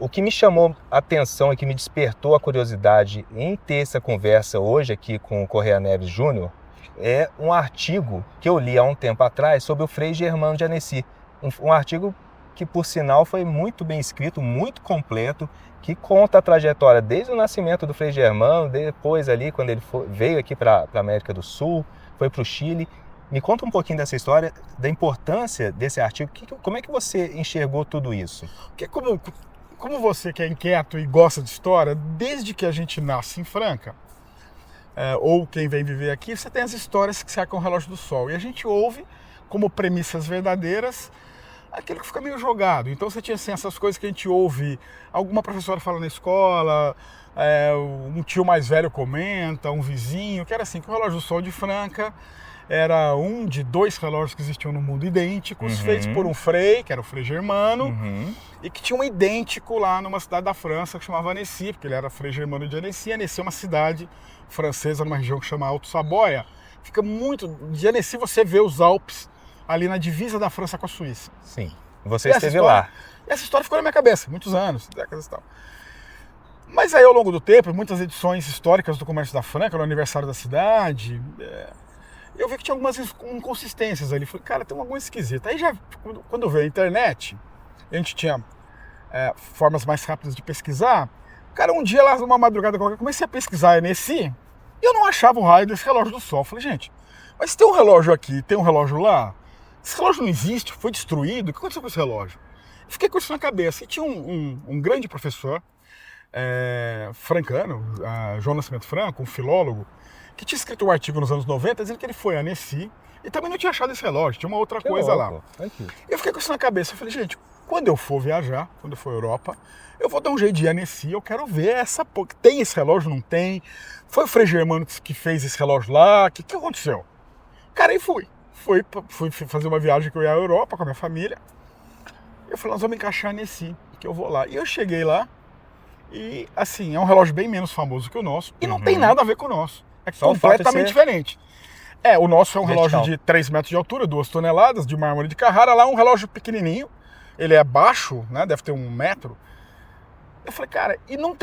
O que me chamou a atenção e que me despertou a curiosidade em ter essa conversa hoje aqui com o Corrêa Neves Júnior é um artigo que eu li há um tempo atrás sobre o Frei Germano de Annecy. Um artigo que, por sinal, foi muito bem escrito, muito completo, que conta a trajetória desde o nascimento do Frei Germano, depois ali, quando ele veio aqui para a América do Sul, foi para o Chile. Me conta um pouquinho dessa história, da importância desse artigo. Como é que você enxergou tudo isso? Porque como você que é inquieto e gosta de história, desde que a gente nasce em Franca, ou quem vem viver aqui, você tem as histórias que cercam o relógio do sol. E a gente ouve como premissas verdadeiras aquilo que fica meio jogado. Então você tinha assim, essas coisas que a gente ouve, alguma professora fala na escola, um tio mais velho comenta, um vizinho, que era assim, que o relógio do sol de Franca era um de 2 relógios que existiam no mundo idênticos, feitos por um frei, que era o Frei Germano, e que tinha um idêntico lá numa cidade da França que chamava Annecy, porque ele era Frei Germano de Annecy. Annecy é uma cidade francesa numa região que chama Alto Saboia. Fica muito... De Annecy você vê os Alpes ali na divisa da França com a Suíça. Sim, você esteve lá. Essa história ficou na minha cabeça, muitos anos, décadas e tal. Mas aí ao longo do tempo, muitas edições históricas do Comércio da Franca, no aniversário da cidade... eu vi que tinha algumas inconsistências ali. Falei, cara, tem uma coisa esquisita. Aí já, quando veio a internet, a gente tinha formas mais rápidas de pesquisar. Cara, um dia lá, numa madrugada qualquer, comecei a pesquisar Annecy e eu não achava o raio desse relógio do sol. Falei, gente, mas tem um relógio aqui, tem um relógio lá. Esse relógio não existe, foi destruído. O que aconteceu com esse relógio? Fiquei com isso na cabeça. E tinha um grande professor francano, João Nascimento Franco, um filólogo, que tinha escrito um artigo nos anos 90 dizendo que ele foi a Annecy e também não tinha achado esse relógio, tinha uma outra coisa lá. Eu fiquei com isso na cabeça, eu falei, gente, quando eu for viajar, quando eu for à Europa, eu vou dar um jeito de ir a Annecy, eu quero ver tem esse relógio, não tem? Foi o Frei Germano que fez esse relógio lá, o que aconteceu? Cara, aí fui fazer uma viagem que eu ia à Europa com a minha família, eu falei, nós vamos encaixar a Annecy, que eu vou lá. E eu cheguei lá e, assim, é um relógio bem menos famoso que o nosso e não tem nada a ver com o nosso. É completamente diferente. O nosso é um relógio de 3 metros de altura, 2 toneladas, de mármore de Carrara. Lá é um relógio pequenininho, ele é baixo, né, deve ter 1 metro. Eu falei, cara, e não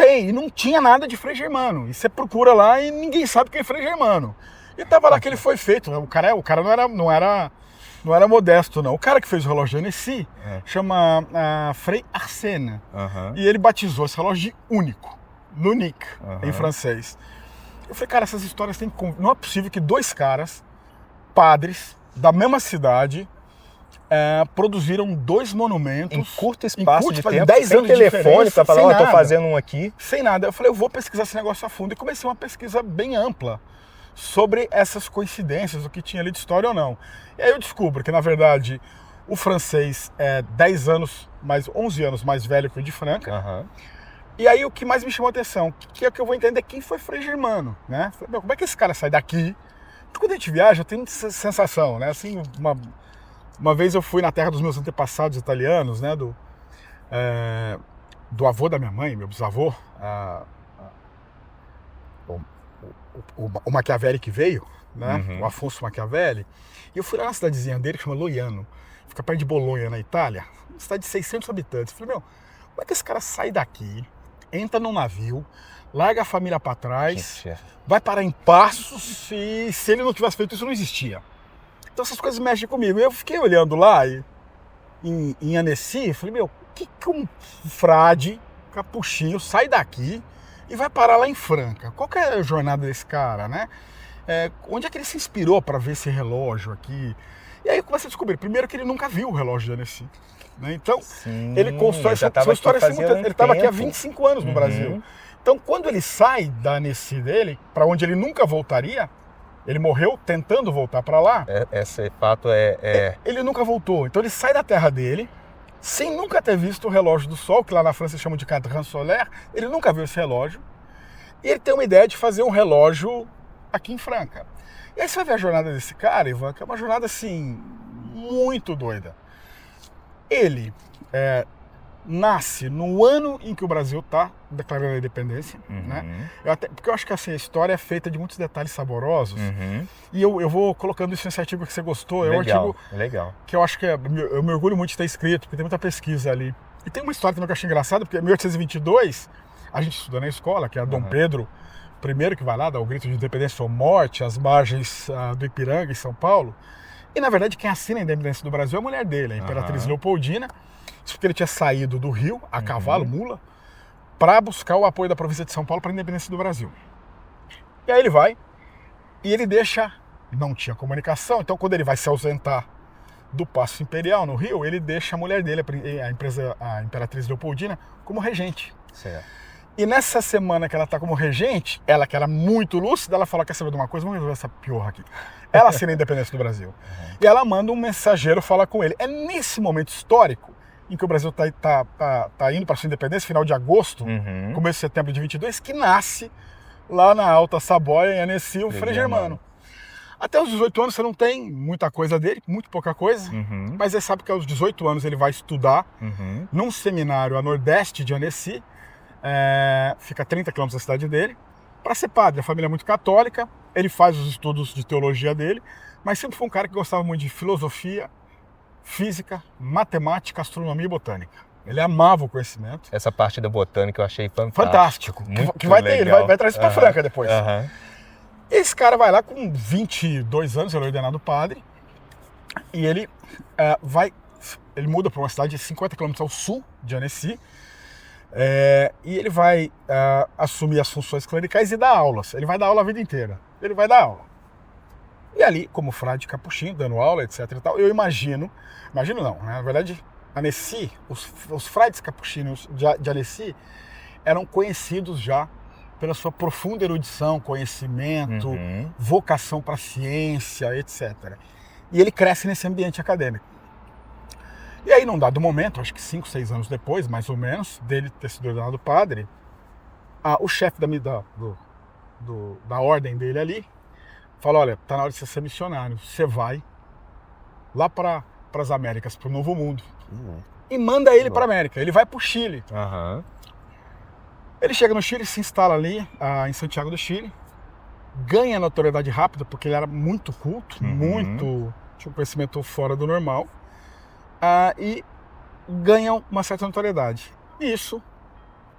tinha nada de Frei Germano. E você procura lá e ninguém sabe quem é Frei Germano. E tava lá que ele foi feito. O cara não era modesto, não. O cara que fez o relógio de Annecy chama Frei Arsène. E ele batizou esse relógio de único, l'unique, em francês. Eu falei, cara, essas histórias têm que... Não é possível que 2 caras, padres, da mesma cidade, produziram 2 monumentos... Em curto espaço de tempo, 10 anos sem telefone para falar, eu tô fazendo um aqui. Sem nada. Eu falei, eu vou pesquisar esse negócio a fundo. E comecei uma pesquisa bem ampla sobre essas coincidências, o que tinha ali de história ou não. E aí eu descubro que, na verdade, o francês é 11 anos mais velho que o de Franca. E aí o que mais me chamou a atenção, que é que eu vou entender quem foi Frei Germano, né? Falei, meu, como é que esse cara sai daqui? Porque quando a gente viaja, eu tenho essa sensação, né? Assim, uma vez eu fui na terra dos meus antepassados italianos, né? Do avô da minha mãe, meu bisavô, o Machiavelli que veio, né? O Afonso Machiavelli. E eu fui lá na cidadezinha dele, que chama Loiano, fica perto de Bolonha, na Itália, uma cidade de 600 habitantes. Eu falei, meu, como é que esse cara sai daqui, entra num navio, larga a família para trás, vai parar em Passos, e se ele não tivesse feito isso, não existia. Então essas coisas mexem comigo. E eu fiquei olhando lá, em Annecy, falei, meu, que um frade, capuchinho, sai daqui e vai parar lá em Franca? Qual que é a jornada desse cara, né? Onde é que ele se inspirou para ver esse relógio aqui? E aí eu comecei a descobrir, primeiro que ele nunca viu o relógio de Annecy. Né? Então, ele constrói essa história simultânea. Ele estava aqui há 25 anos no Brasil. Então, quando ele sai da Annecy dele, para onde ele nunca voltaria, ele morreu tentando voltar para lá. Esse fato Ele nunca voltou. Então, ele sai da terra dele, sem nunca ter visto o relógio do sol, que lá na França chamam de cadran solaire. Ele nunca viu esse relógio. E ele tem uma ideia de fazer um relógio aqui em Franca. E aí você vai ver a jornada desse cara, Ivan, que é uma jornada, assim, muito doida. Ele nasce no ano em que o Brasil está declarando a independência, né? Porque eu acho que assim, a história é feita de muitos detalhes saborosos, e eu vou colocando isso nesse artigo que você gostou. É um artigo legal. que eu acho que eu me orgulho muito de ter escrito, porque tem muita pesquisa ali. E tem uma história também que eu achei engraçada, porque em 1822, a gente estudou na escola, que é Dom Pedro I que vai lá, dá o grito de independência ou morte, às margens do Ipiranga, em São Paulo. E, na verdade, quem assina a independência do Brasil é a mulher dele, a Imperatriz Leopoldina. Isso porque ele tinha saído do Rio, a cavalo, mula, para buscar o apoio da província de São Paulo para a independência do Brasil. E aí ele vai, e ele deixa... Não tinha comunicação, então quando ele vai se ausentar do Paço Imperial, no Rio, ele deixa a mulher dele, a Imperatriz Leopoldina, como regente. Certo. E nessa semana que ela está como regente, ela que era muito lúcida, ela fala, quer saber de uma coisa? Vamos resolver essa piorra aqui. Ela assina a independência do Brasil. E ela manda um mensageiro falar com ele. É nesse momento histórico em que o Brasil tá indo para sua independência, final de agosto, começo de setembro de 22, que nasce lá na Alta Saboia, em Annecy, o Frei Germano. Até os 18 anos você não tem muita coisa dele, muito pouca coisa, mas você sabe que aos 18 anos ele vai estudar num seminário a nordeste de Annecy, fica a 30 quilômetros da cidade dele, para ser padre. A família é muito católica, ele faz os estudos de teologia dele, mas sempre foi um cara que gostava muito de filosofia, física, matemática, astronomia e botânica. Ele amava o conhecimento. Essa parte da botânica eu achei fantástico. Fantástico. Que vai ter, ele vai trazer isso para Franca depois. Esse cara vai lá com 22 anos, ele é ordenado padre, e ele ele muda para uma cidade de 50 km ao sul de Annecy, e ele vai assumir as funções clericais e dar aulas. Ele vai dar aula a vida inteira. Ele vai dar aula. E ali, como frade capuchinho, dando aula, etc e tal, eu imagino não, né? Na verdade, Annecy, os frades capuchinhos de Annecy eram conhecidos já pela sua profunda erudição, conhecimento, vocação para a ciência, etc. E ele cresce nesse ambiente acadêmico. E aí, num dado momento, acho que 5, 6 anos depois, mais ou menos, dele ter sido ordenado padre, o chefe da ordem dele ali fala, olha, tá na hora de você ser missionário, você vai lá para as Américas, para o Novo Mundo, e manda ele para a América. Ele vai para o Chile. Ele chega no Chile, se instala ali em Santiago do Chile, ganha notoriedade rápida, porque ele era muito culto, tinha um conhecimento fora do normal, e ganha uma certa notoriedade. E isso,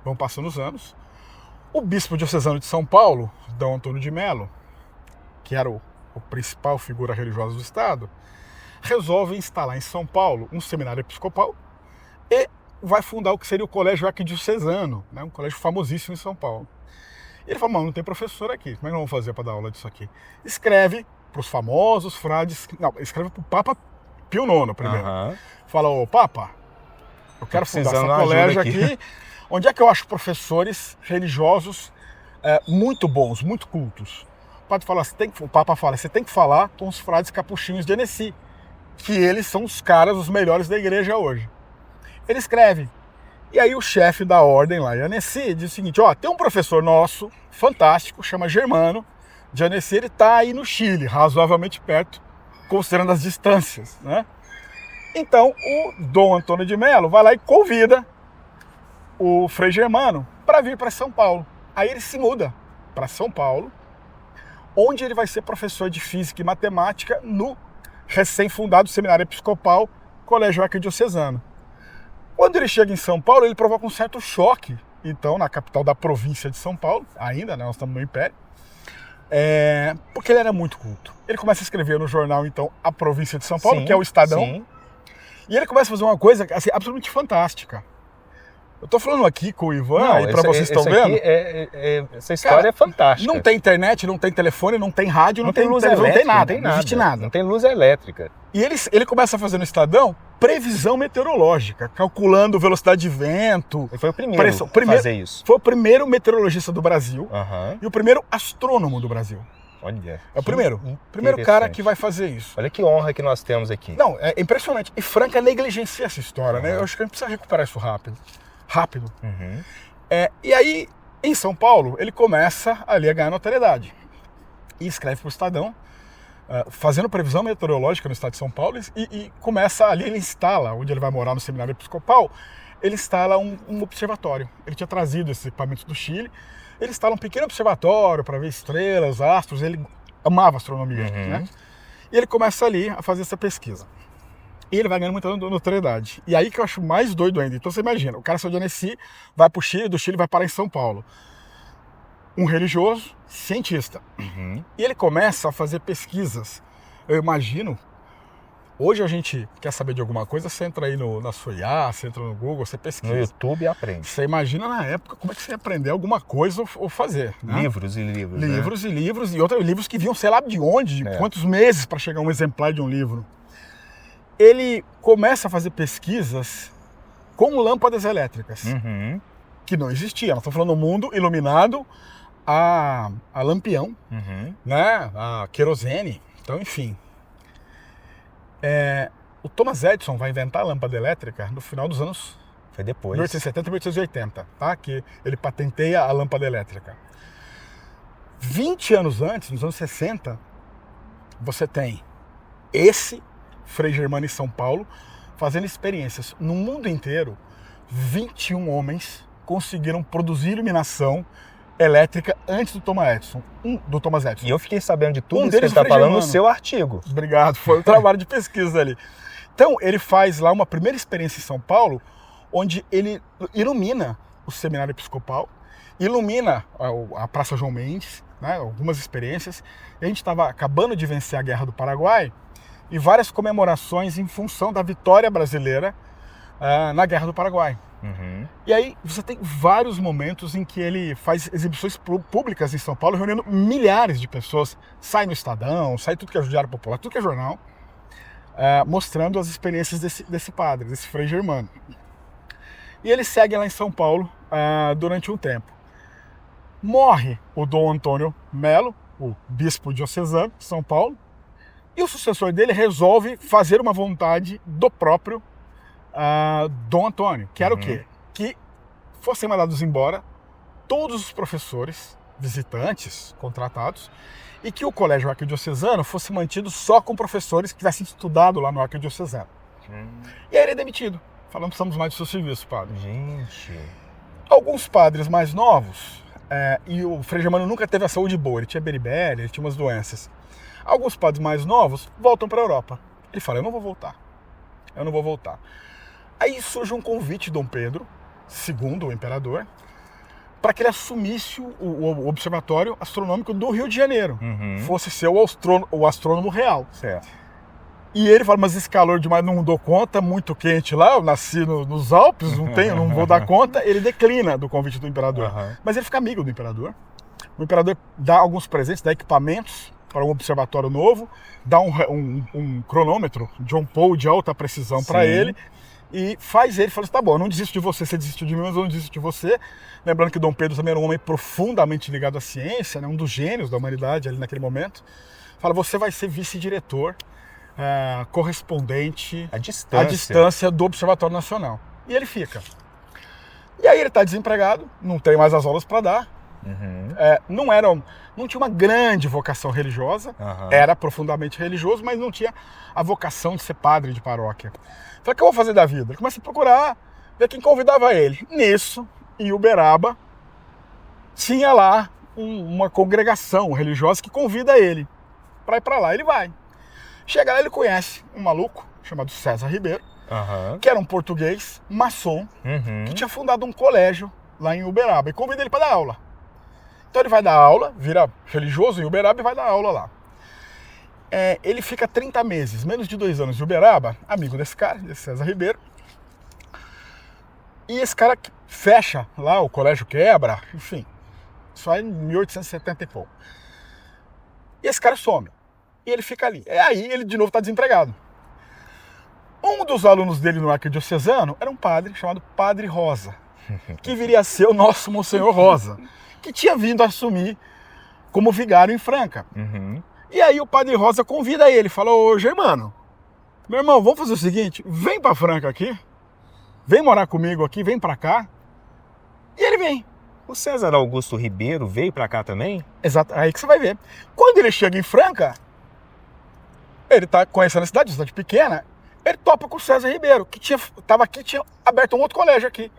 vão passando os anos, o bispo diocesano de São Paulo, Dom Antônio de Melo, que era o principal figura religiosa do Estado, resolve instalar em São Paulo um seminário episcopal e vai fundar o que seria o Colégio Arquidiocesano, né? Um colégio famosíssimo em São Paulo. E ele fala, não tem professor aqui, como é que nós vamos fazer para dar aula disso aqui? Escreve para os famosos frades, escreve para o Papa Pio IX primeiro. Fala, ô Papa, eu quero fundar esse colégio aqui, onde é que eu acho professores religiosos muito bons, muito cultos? O Papa fala, você tem que falar com os frades capuchinhos de Annecy, que eles são os caras, os melhores da igreja hoje. Ele escreve. E aí o chefe da ordem lá em Annecy diz o seguinte, tem um professor nosso, fantástico, chama Germano, de Annecy, ele está aí no Chile, razoavelmente perto, considerando as distâncias, né? Então o Dom Antônio de Melo vai lá e convida o Frei Germano para vir para São Paulo. Aí ele se muda para São Paulo, onde ele vai ser professor de física e matemática no recém-fundado Seminário Episcopal Colégio Arquidiocesano. Quando ele chega em São Paulo, ele provoca um certo choque, então, na capital da província de São Paulo, ainda, né, nós estamos no Império, porque ele era muito culto. Ele começa a escrever no jornal, então, A Província de São Paulo, que é o Estadão, e ele começa a fazer uma coisa assim, absolutamente fantástica. Eu tô falando aqui com o Ivan, e para vocês estão vendo. Essa história é fantástica. Não tem internet, não tem telefone, não tem rádio, não tem luz elétrica, não tem nada, não existe nada. Não tem luz elétrica. E ele começa a fazer no Estadão previsão meteorológica, calculando velocidade de vento. Ele foi o primeiro a fazer isso. Foi o primeiro meteorologista do Brasil e o primeiro astrônomo do Brasil. Olha, é o primeiro cara que vai fazer isso. Olha que honra que nós temos aqui. Não, é impressionante. E Franca negligencia essa história, né? Eu acho que a gente precisa recuperar isso rápido. E aí, em São Paulo, ele começa ali a ganhar notoriedade. E escreve para o Estadão, fazendo previsão meteorológica no estado de São Paulo, e começa ali, ele instala, onde ele vai morar no Seminário Episcopal, ele instala um observatório. Ele tinha trazido esses equipamentos do Chile, ele instala um pequeno observatório para ver estrelas, astros, ele amava astronomia, né? E ele começa ali a fazer essa pesquisa. E ele vai ganhando muita notoriedade. E aí que eu acho mais doido ainda. Então você imagina, o cara saiu de Annecy, vai pro Chile, do Chile vai parar em São Paulo. Um religioso, cientista. E ele começa a fazer pesquisas. Eu imagino, hoje a gente quer saber de alguma coisa, você entra aí na sua IA, você entra no Google, você pesquisa. No YouTube e aprende. Você imagina na época como é que você ia aprender alguma coisa ou fazer. Né? Livros e livros. Livros, né? E livros, e outros livros que vinham, sei lá de onde, de quantos meses para chegar um exemplar de um livro. Ele começa a fazer pesquisas com lâmpadas elétricas, que não existiam. Nós estamos falando do mundo iluminado a lampião, né? A querosene. Então, enfim. O Thomas Edison vai inventar a lâmpada elétrica no final dos anos... Foi depois. 1870 e 1880, tá? Que ele patenteia a lâmpada elétrica. 20 anos antes, nos anos 60, você tem esse Frei Germano em São Paulo fazendo experiências. No mundo inteiro, 21 homens conseguiram produzir iluminação elétrica antes do Thomas Edison. E eu fiquei sabendo de tudo isso que deles você está falando no seu artigo. Obrigado, foi um trabalho de pesquisa ali. Então, ele faz lá uma primeira experiência em São Paulo, onde ele ilumina o seminário episcopal, ilumina a Praça João Mendes, né, algumas experiências. A gente estava acabando de vencer a Guerra do Paraguai e várias comemorações em função da vitória brasileira na Guerra do Paraguai. E aí você tem vários momentos em que ele faz exibições públicas em São Paulo, reunindo milhares de pessoas. Sai no Estadão, sai tudo que é Diário Popular, tudo que é jornal, mostrando as experiências desse padre, desse Frei Germano. E ele segue lá em São Paulo durante um tempo. Morre o Dom Antônio Melo, o bispo diocesano de São Paulo, e o sucessor dele resolve fazer uma vontade do próprio Dom Antônio, que era o quê? Que fossem mandados embora todos os professores visitantes contratados e que o colégio arquidiocesano fosse mantido só com professores que tivessem estudado lá no arquidiocesano. E aí ele é demitido. Falando, precisamos mais do seu serviço, padre. Gente... Alguns padres mais novos, e o Frei Germano nunca teve a saúde boa, ele tinha beribéria, ele tinha umas doenças. Alguns padres mais novos voltam para a Europa. Ele fala, eu não vou voltar. Aí surge um convite de Dom Pedro II, o imperador, para que ele assumisse o Observatório Astronômico do Rio de Janeiro. Fosse ser o astrônomo real. Certo. E ele fala, mas esse calor demais não dou conta, muito quente lá, eu nasci nos Alpes, não vou dar conta. Ele declina do convite do imperador. Mas ele fica amigo do imperador. O imperador dá alguns presentes, dá equipamentos para um observatório novo, dá um cronômetro John Paul de alta precisão para ele, e faz ele, fala assim, tá bom, eu não desisto de você, você desistiu de mim, mas eu não desisto de você. Lembrando que Dom Pedro também era um homem profundamente ligado à ciência, né, um dos gênios da humanidade ali naquele momento. Fala, você vai ser vice-diretor, correspondente à distância do Observatório Nacional. E ele fica. E aí ele está desempregado, não tem mais as aulas para dar, não tinha uma grande vocação religiosa, era profundamente religioso, mas não tinha a vocação de ser padre de paróquia. Falei, o que eu vou fazer da vida? Ele começa a procurar, ver quem convidava ele. Nisso, em Uberaba, tinha lá uma congregação religiosa que convida ele para ir para lá. Ele vai. Chega lá, ele conhece um maluco chamado César Ribeiro, que era um português maçom, que tinha fundado um colégio lá em Uberaba e convida ele para dar aula. Então ele vai dar aula, vira religioso em Uberaba e vai dar aula lá. Ele fica 30 meses, menos de 2 anos em Uberaba, amigo desse cara, desse César Ribeiro. E esse cara fecha lá, o colégio quebra, enfim. Isso aí em 1870 e pouco. E esse cara some. E ele fica ali. Aí ele de novo está desempregado. Um dos alunos dele no arquidiocesano era um padre chamado Padre Rosa, que viria a ser o nosso Monsenhor Rosa, que tinha vindo assumir como vigário em Franca. E aí o Padre Rosa convida ele, fala, ô Germano, meu irmão, vamos fazer o seguinte, vem para Franca aqui, vem morar comigo aqui, vem para cá. E ele vem. O César Augusto Ribeiro veio para cá também? Exato, aí que você vai ver. Quando ele chega em Franca, ele está conhecendo a cidade pequena, ele topa com o César Ribeiro, que estava aqui, tinha aberto um outro colégio aqui,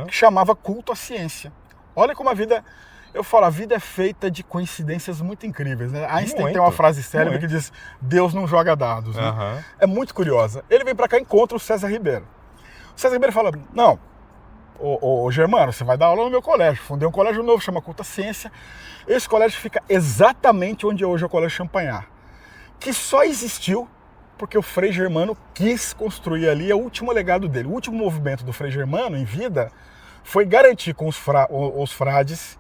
que chamava Culto à Ciência. Olha como a vida... Eu falo, a vida é feita de coincidências muito incríveis, né? Einstein tem uma frase célebre que diz, Deus não joga dados, né? Uhum. É muito curiosa. Ele vem para cá e encontra o César Ribeiro. O César Ribeiro fala, não, ô Germano, você vai dar aula no meu colégio. Fundei um colégio novo, chama Culta Ciência. Esse colégio fica exatamente onde hoje é o Colégio Champagnat, que só existiu porque o Frei Germano quis construir ali, é o último legado dele. O último movimento do Frei Germano em vida foi garantir com os frades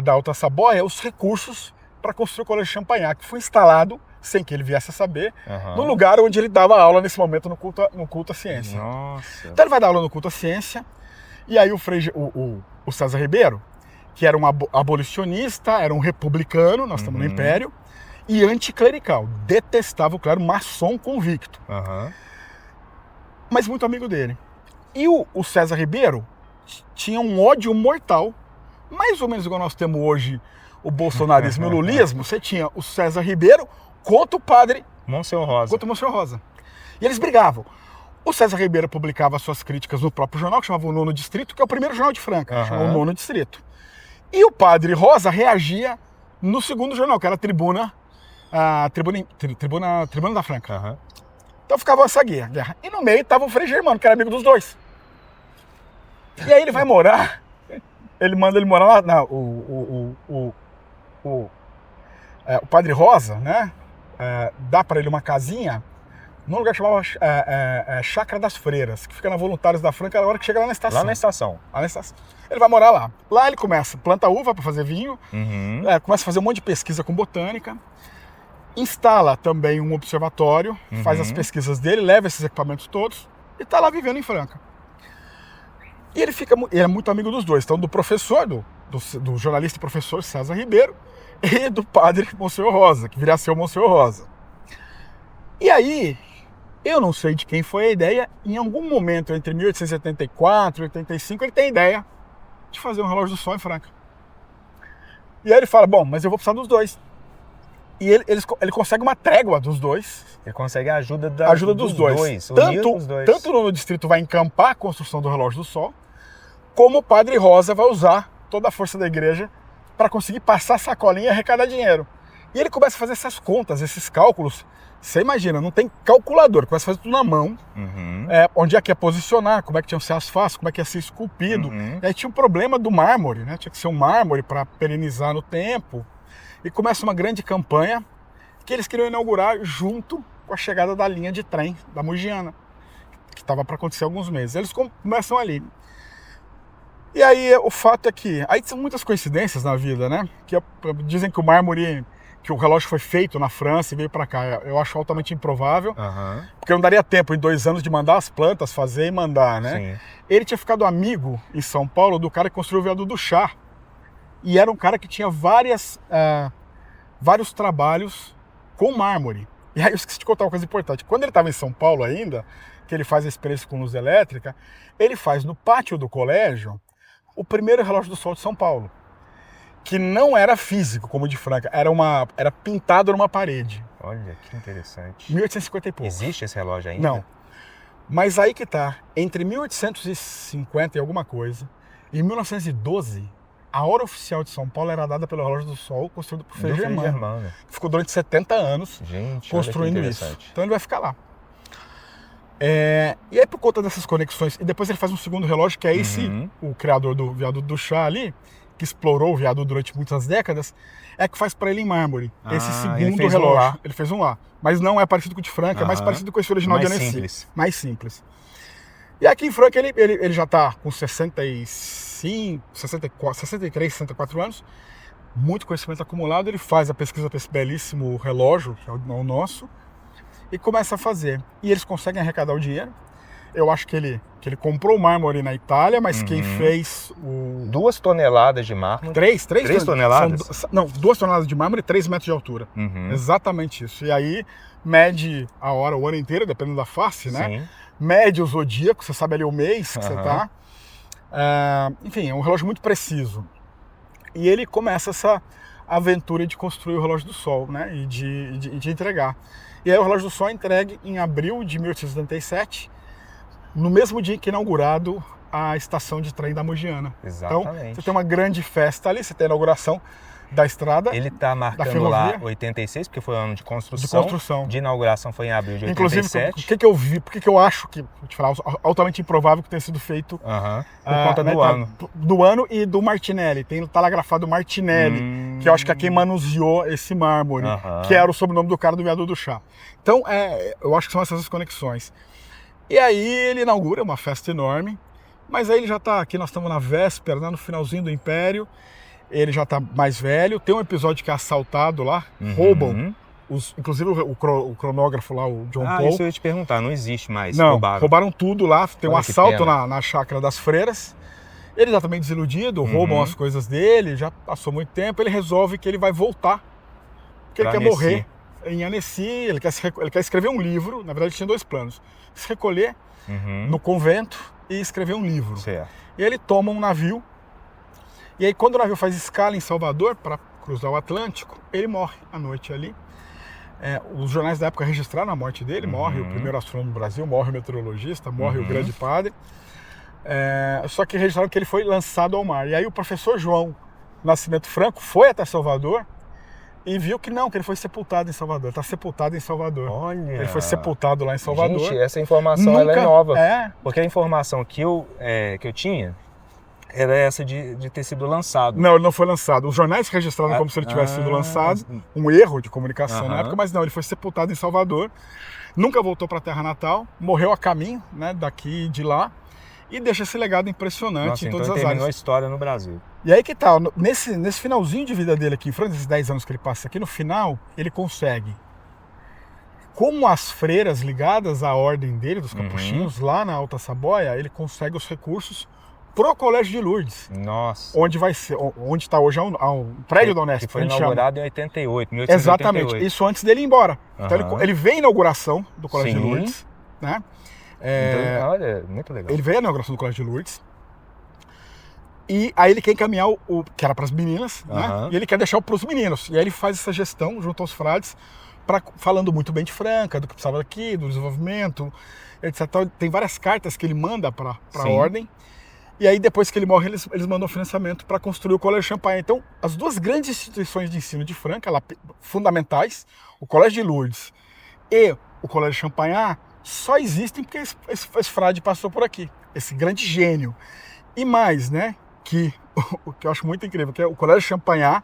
da Alta Saboia os recursos para construir o Colégio Champagnat, que foi instalado, sem que ele viesse a saber, no lugar onde ele dava aula nesse momento no Culta Ciência. Nossa. Então ele vai dar aula no Culta Ciência, e aí o César Ribeiro, que era um abolicionista, era um republicano, nós estamos no Império, e anticlerical, detestava o clero, maçom convicto. Mas muito amigo dele. E o César Ribeiro tinha um ódio mortal, mais ou menos igual nós temos hoje o bolsonarismo e o lulismo. Você tinha o César Ribeiro contra o padre Monsenhor Rosa. Contra o Monsenhor Rosa. E eles brigavam. O César Ribeiro publicava suas críticas no próprio jornal, que chamava o Nono Distrito, que é o primeiro jornal de Franca, chamava o Nono Distrito. E o padre Rosa reagia no segundo jornal, que era a Tribuna da Franca. Então ficava essa guerra. E no meio estava o Frei Germano, que era amigo dos dois. E aí ele vai morar, ele manda ele morar lá, o padre Rosa, né, dá para ele uma casinha num lugar que chamava Chácara das Freiras, que fica na Voluntários da Franca, na hora que chega lá na estação. Lá na estação. Ele vai morar lá. Lá ele começa, planta uva para fazer vinho, começa a fazer um monte de pesquisa com botânica, instala também um observatório, faz as pesquisas dele, leva esses equipamentos todos e está lá vivendo em Franca. E ele é muito amigo dos dois, então do professor, do jornalista e professor César Ribeiro e do padre Monsenhor Rosa, que viria a ser o Monsenhor Rosa. E aí, eu não sei de quem foi a ideia, em algum momento entre 1874 e 85, ele tem a ideia de fazer um relógio do sol em Franca. E aí ele fala, bom, mas eu vou precisar dos dois. E ele consegue uma trégua dos dois. Ele consegue a ajuda dos dois. Tanto no distrito vai encampar a construção do relógio do sol, como o padre Rosa vai usar toda a força da igreja para conseguir passar a sacolinha e arrecadar dinheiro. E ele começa a fazer essas contas, esses cálculos. Você imagina, não tem calculador, começa a fazer tudo na mão. Onde é que ia posicionar, como é que tinham que ser as faces, como é que ia ser esculpido. E aí tinha um problema do mármore, né? Tinha que ser um mármore para perenizar no tempo. E começa uma grande campanha que eles queriam inaugurar junto com a chegada da linha de trem da Mogiana, que estava para acontecer há alguns meses. Eles começam ali. E aí o fato é que... Aí são muitas coincidências na vida, né? Dizem que o mármore, que o relógio foi feito na França e veio para cá. Eu acho altamente improvável, porque não daria tempo em 2 anos de mandar as plantas, fazer e mandar, né? Sim. Ele tinha ficado amigo em São Paulo do cara que construiu o viaduto do Chá. E era um cara que tinha vários trabalhos com mármore. E aí eu esqueci de contar uma coisa importante. Quando ele estava em São Paulo ainda, que ele faz a experiência com luz elétrica, ele faz no pátio do colégio o primeiro relógio do sol de São Paulo, que não era físico, como o de Franca, era pintado numa parede. Olha, que interessante. 1850 e pouco. Existe esse relógio ainda? Não. Mas aí que tá, entre 1850 e alguma coisa, e 1912... A hora oficial de São Paulo era dada pelo relógio do sol, construído por Frei Germano. Ficou durante 70 anos construindo isso. Então ele vai ficar lá. E aí, por conta dessas conexões, e depois ele faz um segundo relógio, que é esse, o criador do viaduto do Chá ali, que explorou o viaduto durante muitas décadas, é que faz para ele em mármore. Esse segundo relógio. Ele fez um lá. Mas não é parecido com o de Franca, é mais parecido com esse original de Annecy. Mais simples. E aqui em Franca ele já está com 63, 64 anos, muito conhecimento acumulado. Ele faz a pesquisa para esse belíssimo relógio, que é o nosso, e começa a fazer. E eles conseguem arrecadar o dinheiro. Eu acho que ele comprou o mármore na Itália, mas quem fez o... 2 toneladas de mármore. 3 toneladas? Não, 2 toneladas de mármore e 3 metros de altura. Exatamente isso. E aí mede a hora, o ano inteiro, dependendo da face, né? Sim. Mede o zodíaco, você sabe ali o mês que você está. Enfim, é um relógio muito preciso. E ele começa essa aventura de construir o relógio do sol, né? E de entregar. E aí o relógio do sol é entregue em abril de 1877, no mesmo dia que é inaugurado a estação de trem da Mogiana. Exatamente. Então, você tem uma grande festa ali, você tem a inauguração da estrada. Ele está marcando lá 86, porque foi o ano de construção. De inauguração foi em abril de 87. Inclusive, o que eu vi, por que eu acho que, vou te falar, altamente improvável que tenha sido feito por conta do ano. Do ano e do Martinelli. Tá lá grafado Martinelli, que eu acho que é quem manuseou esse mármore, que era o sobrenome do cara do Viaduto do Chá. Então, eu acho que são essas as conexões. E aí ele inaugura uma festa enorme, mas aí ele já está aqui, nós estamos na véspera, né, no finalzinho do Império. Ele já está mais velho, tem um episódio que é assaltado lá, roubam, inclusive o cronógrafo lá, o John Paul. Isso eu ia te perguntar, não existe mais, não, roubaram tudo lá, tem um assalto na chácara das freiras. Ele já está meio desiludido, roubam as coisas dele, já passou muito tempo, ele resolve que ele vai voltar, porque ele quer morrer em Annecy, ele quer escrever um livro, na verdade ele tinha 2 planos, se recolher no convento e escrever um livro. Certo. E ele toma um navio. E aí, quando o navio faz escala em Salvador para cruzar o Atlântico, ele morre à noite ali. Os jornais da época registraram a morte dele, morre o primeiro astrônomo do Brasil, morre o meteorologista, morre o grande padre. Só que registraram que ele foi lançado ao mar. E aí o professor João Nascimento Franco foi até Salvador e viu que não, que ele foi sepultado em Salvador. Está sepultado em Salvador. Olha! Ele foi sepultado lá em Salvador. Gente, essa informação ela é nova. Porque a informação que eu tinha era essa de ter sido lançado. Não, ele não foi lançado. Os jornais registraram como se ele tivesse sido lançado. Um erro de comunicação na época, mas não, ele foi sepultado em Salvador. Nunca voltou para a terra natal. Morreu a caminho, né, daqui e de lá. E deixa esse legado impressionante em todas as áreas. Terminou a história no Brasil. E aí que tá, nesse finalzinho de vida dele aqui, em frente desses 10 anos que ele passa aqui, no final, ele consegue, como as freiras ligadas à ordem dele, dos capuchinhos, lá na Alta Saboia, ele consegue os recursos pro Colégio de Lourdes. Nossa. Onde está hoje o prédio da Unesp. Que foi inaugurado em 1888. Exatamente, isso antes dele ir embora. Então ele vem à inauguração do Colégio de Lourdes, né? Então, olha, muito legal. Ele veio à inauguração do Colégio de Lourdes. E aí ele quer encaminhar que era para as meninas, né? E ele quer deixar para os meninos. E aí ele faz essa gestão junto aos frades, falando muito bem de Franca, do que precisava daqui, do desenvolvimento, etc. Tem várias cartas que ele manda para a ordem. E aí, depois que ele morre, eles mandam financiamento para construir o Colégio Champagnat. Então, as 2 grandes instituições de ensino de Franca, fundamentais, o Colégio de Lourdes e o Colégio Champagnat, só existem porque esse frade passou por aqui, esse grande gênio. E mais, né, o que eu acho muito incrível, que é o Colégio Champagnat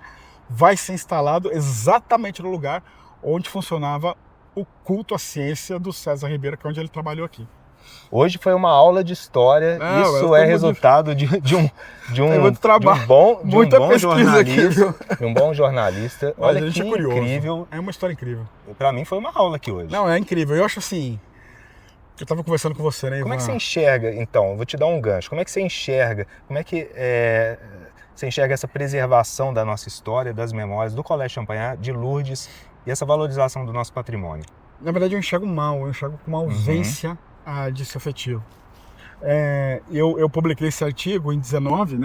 vai ser instalado exatamente no lugar onde funcionava o culto à ciência do César Ribeiro, que é onde ele trabalhou aqui. Hoje foi uma aula de história, isso é resultado de um trabalho, de um bom jornalista. Olha que incrível. É uma história incrível. Para mim foi uma aula aqui hoje. Não, é incrível. Eu acho assim, eu estava conversando com você, né, Ivan? Como é que você enxerga, então, vou te dar um gancho, como é que você enxerga, você enxerga essa preservação da nossa história, das memórias, do Colégio Champagnat, de Lourdes e essa valorização do nosso patrimônio? Na verdade eu enxergo com uma ausência disso afetivo. Eu publiquei esse artigo em 2019,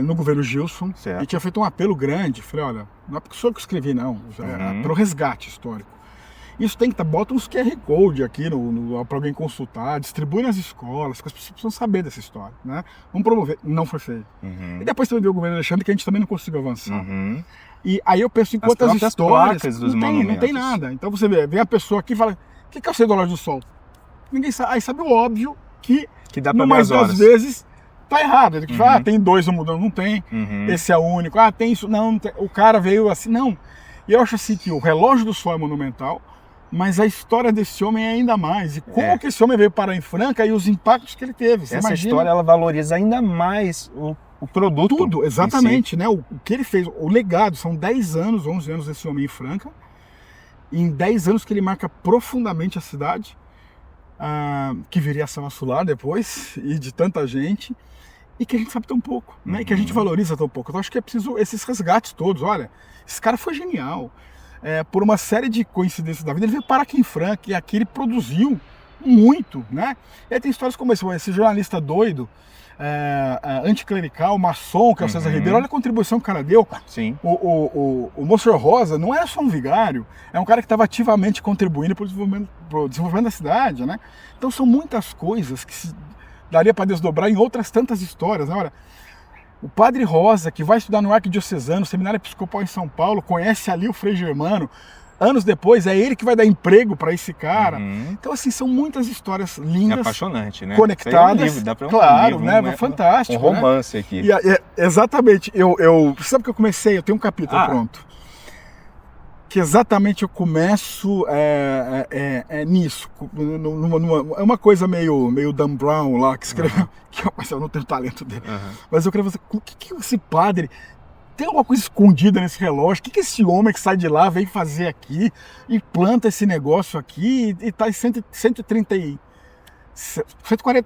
no governo Gilson, e tinha feito um apelo grande. Falei, olha, não é porque sou eu que escrevi, não, é para o resgate histórico. Isso tem que estar, bota uns QR Code aqui para alguém consultar, distribui nas escolas, que as pessoas precisam saber dessa história, né? Vamos promover. Não foi feito. E depois também veio o governo Alexandre, que a gente também não conseguiu avançar. E aí eu penso em quantas histórias, não tem nada. Então você vem a pessoa aqui e fala, o que é o Cedo do Sol? Ninguém sabe. Aí sabe o óbvio que dá pra mais das vezes tá errado. Ele fala, tem 2 no mudando, não tem. Esse é o único. Tem isso. Não tem. O cara veio assim, não. E eu acho assim que o relógio do Sol é monumental, mas a história desse homem é ainda mais. E como que esse homem veio parar em Franca e os impactos que ele teve. Você essa imagina? História ela valoriza ainda mais o produto. Tudo, exatamente, né? O que ele fez, o legado, são 10 anos, 11 anos desse homem em Franca. E em 10 anos que ele marca profundamente a cidade, que viria a ser nosso lar depois, e de tanta gente, e que a gente sabe tão pouco, né? E que a gente valoriza tão pouco. Então acho que é preciso esses resgates todos. Olha, esse cara foi genial. Por uma série de coincidências da vida, ele veio parar aqui em Franca, e aqui ele produziu muito, né? E aí tem histórias como esse jornalista doido, anticlerical, maçom, que é o César Ribeiro. Olha a contribuição que o cara deu. Sim. O Monsenhor Rosa não era só um vigário, é um cara que estava ativamente contribuindo para o desenvolvimento da cidade, né? Então são muitas coisas que daria para desdobrar em outras tantas histórias, né? Olha, o Padre Rosa, que vai estudar no Arquidiocesano, Seminário Episcopal em São Paulo, conhece ali o Frei Germano. Anos depois, é ele que vai dar emprego para esse cara. Então, assim, são muitas histórias lindas. É apaixonante, né? Conectadas. É um livro, dá pra claro, livro, né? Fantástico. Um romance, né? Aqui. Exatamente. Você sabe que eu comecei? Eu tenho um capítulo pronto. Que exatamente eu começo nisso. É uma coisa meio Dan Brown lá, que escreveu. Mas eu não tenho talento dele. Mas eu queria dizer, o que esse padre... Tem alguma coisa escondida nesse relógio? O que esse homem que sai de lá vem fazer aqui? Implanta esse negócio aqui e está em 140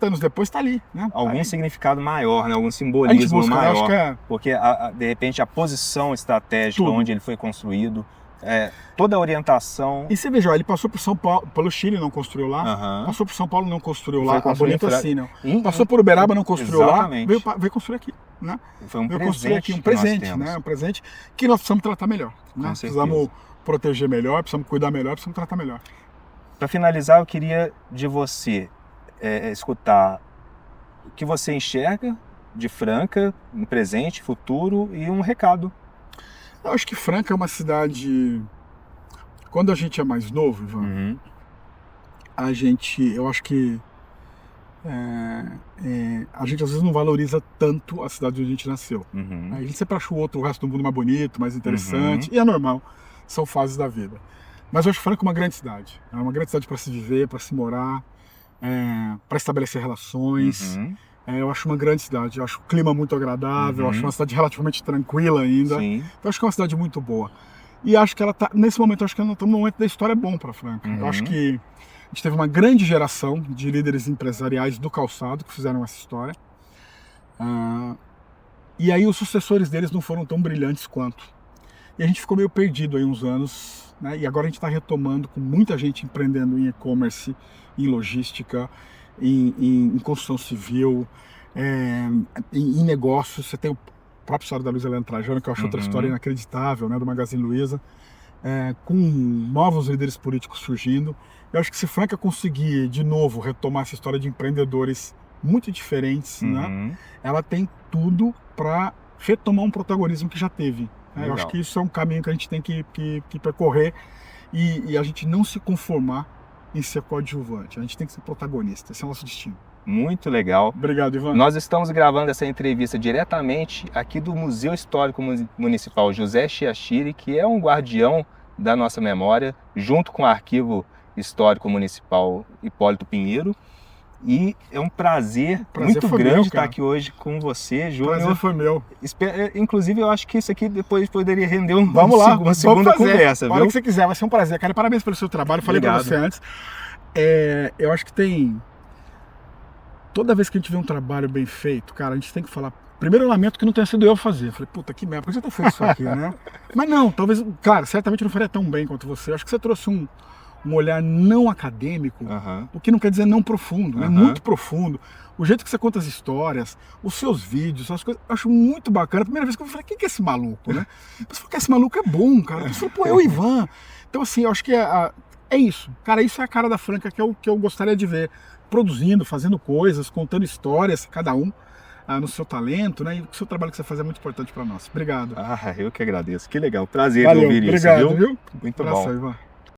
anos depois, está ali. Né? Algum significado maior, né? Algum simbolismo maior. Acho que porque, de repente, a posição estratégica onde ele foi construído, toda a orientação... E você veja, ele passou por São Paulo, pelo Chile não construiu lá, passou por São Paulo não construiu lá, a Bonito assim, não. Passou por Uberaba não construiu lá, veio construir aqui. Né? Foi um presente, aqui, um presente, né? Um presente que nós precisamos tratar melhor. Né? Precisamos proteger melhor, precisamos cuidar melhor, precisamos tratar melhor. Para finalizar, eu queria de você escutar o que você enxerga de Franca, no presente, futuro e um recado. Eu acho que Franca é uma cidade... Quando a gente é mais novo, Ivan, eu acho que a gente às vezes não valoriza tanto a cidade onde a gente nasceu. A gente sempre acha o resto do mundo mais bonito, mais interessante, e é normal, são fases da vida. Mas eu acho Franca uma grande cidade. É uma grande cidade para se viver, para se morar, para estabelecer relações. Eu acho uma grande cidade, eu acho o clima muito agradável, eu acho uma cidade relativamente tranquila ainda. Eu acho que é uma cidade muito boa. E acho que ela está, nesse momento, acho que ela está num momento da história bom para Franca. Eu acho que a gente teve uma grande geração de líderes empresariais do calçado que fizeram essa história. E aí os sucessores deles não foram tão brilhantes quanto. E a gente ficou meio perdido aí uns anos, né? E agora a gente está retomando com muita gente empreendendo em e-commerce, em logística, em construção civil, em negócios. Você tem o próprio história da Luiza Helena Trajano, que eu acho outra história inacreditável, né? Do Magazine Luiza, com novos líderes políticos surgindo. Eu acho que se Franca conseguir, de novo, retomar essa história de empreendedores muito diferentes, né? Ela tem tudo para retomar um protagonismo que já teve. Né? Eu acho que isso é um caminho que a gente tem que percorrer e a gente não se conformar em ser coadjuvante. A gente tem que ser protagonista. Esse é o nosso destino. Muito legal. Obrigado, Ivan. Nós estamos gravando essa entrevista diretamente aqui do Museu Histórico Municipal José Chiachiri, que é um guardião da nossa memória, junto com o Arquivo Histórico Municipal Hipólito Pinheiro. E é um prazer muito grande estar aqui hoje com você, Júnior. O prazer foi meu. Inclusive, eu acho que isso aqui depois poderia render uma segunda conversa. A hora que você quiser, vai ser um prazer. Cara, parabéns pelo seu trabalho. Falei para você antes. Eu acho que tem... Toda vez que a gente vê um trabalho bem feito, cara, a gente tem que falar... Primeiro, eu lamento que não tenha sido eu a fazer. Eu falei, puta, que merda, por que você tá fazendo isso aqui, né? Mas não, talvez... Claro, certamente não faria tão bem quanto você. Eu acho que você trouxe um olhar não acadêmico, o que não quer dizer não profundo, né? Muito profundo. O jeito que você conta as histórias, os seus vídeos, as coisas, eu acho muito bacana. A primeira vez que eu falei, quem que é esse maluco, né? Você falou que esse maluco é bom, cara. Eu falei, pô, é o Ivan. Então, assim, eu acho que é isso. Cara, isso é a cara da Franca que eu gostaria de ver. Produzindo, fazendo coisas, contando histórias, cada um no seu talento, né? E o seu trabalho que você faz é muito importante para nós. Obrigado. Eu que agradeço. Que legal. Prazer ouvir isso, viu? Muito bom. Ivan.